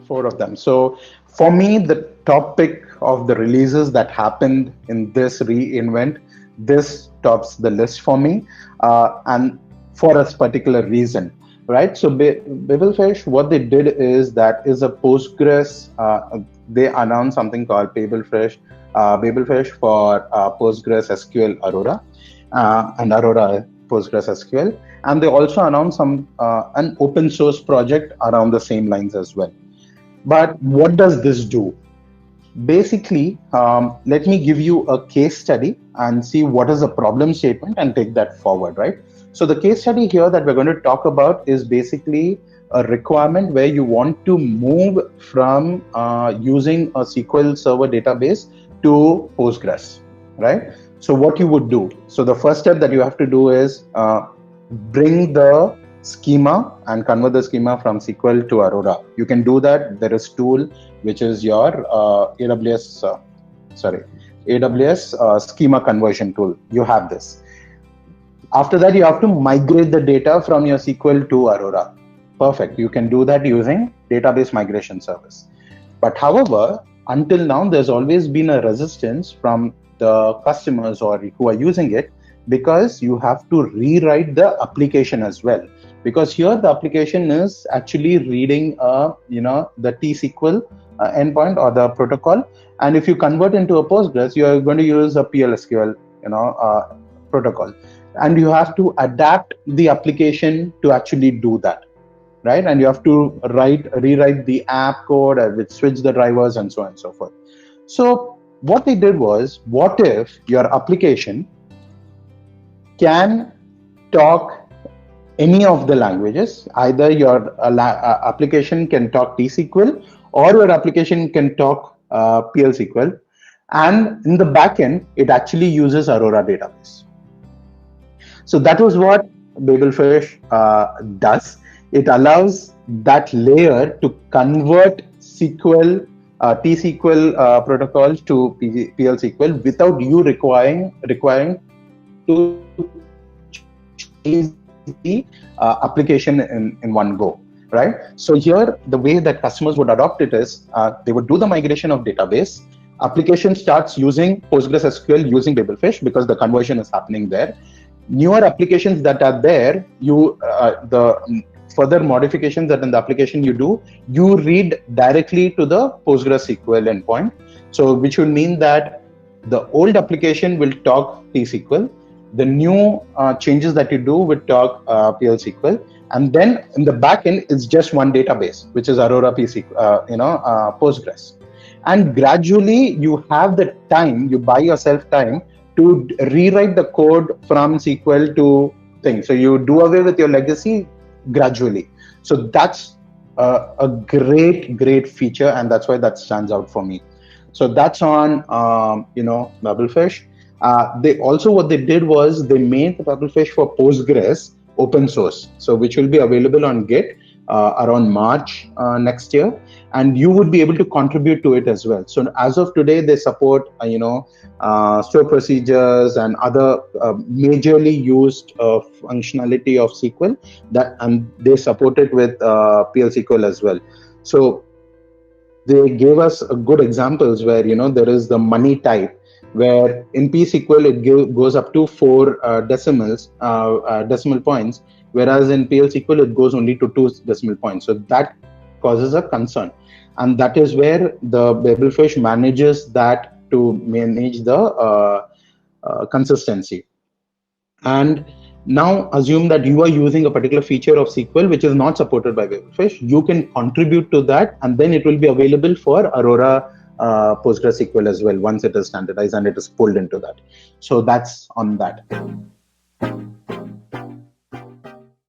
Four of them. So for me, the top pick of the releases that happened in this reinvent, this tops the list for me, and for a particular reason, right? So Babelfish, what they did is that is a Postgres. They announced something called Babelfish for Postgres SQL Aurora, and Aurora Postgres SQL, and they also announced an open source project around the same lines as well. But what does this do? Basically, let me give you a case study and see what is the problem statement and take that forward, right? So the case study here that we're going to talk about is basically a requirement where you want to move from using a SQL Server database to Postgres, right? So what you would do, so the first step that you have to do is bring the schema and convert the schema from SQL to Aurora. You can do that. There is tool which is your AWS schema conversion tool. You have this. After that, you have to migrate the data from your SQL to Aurora. Perfect. You can do that using database migration service. But however, until now, there's always been a resistance from the customers or who are using it, because you have to rewrite the application as well. Because here the application is actually reading the T-SQL endpoint or the protocol, and if you convert into a Postgres, you are going to use a PLSQL protocol, and you have to adapt the application to actually do that, right? And you have to rewrite the app code, which switch the drivers and so on and so forth. So what they did was, what if your application can talk any of the languages? Either your application can talk T-SQL, or your application can talk PLSQL, and in the backend, it actually uses Aurora database. So that was what Babelfish does. It allows that layer to convert SQL, T-SQL protocols to PLSQL without you requiring to change the application in one go, right? So here, the way that customers would adopt it is, they would do the migration of database. Application starts using PostgreSQL using Babelfish because the conversion is happening there. Newer applications that are there, the further modifications that in the application you read directly to the PostgreSQL endpoint. So which will mean that the old application will talk T-SQL. The new changes that you do will talk PLSQL, and then in the backend it's just one database, which is Aurora Postgres. And gradually you have the time, you buy yourself time to rewrite the code from SQL to things. So you do away with your legacy gradually. So that's a great feature, and that's why that stands out for me. So that's on Babelfish. They also, what they did was they made the Babelfish for Postgres open source, so which will be available on Git around March next year, and you would be able to contribute to it as well. So as of today, they support store procedures and other majorly used functionality of SQL, and they support it with PLSQL as well. So they gave us good examples where there is the money type, where in P-SQL it goes up to 4 decimal points, whereas in PLSQL it goes only to 2 decimal points. So that causes a concern, and that is where the Babelfish manages that to manage the consistency. And now assume that you are using a particular feature of SQL which is not supported by Babelfish. You can contribute to that, and then it will be available for Aurora PostgreSQL as well once it is standardized and it is pulled into that. So that's on that.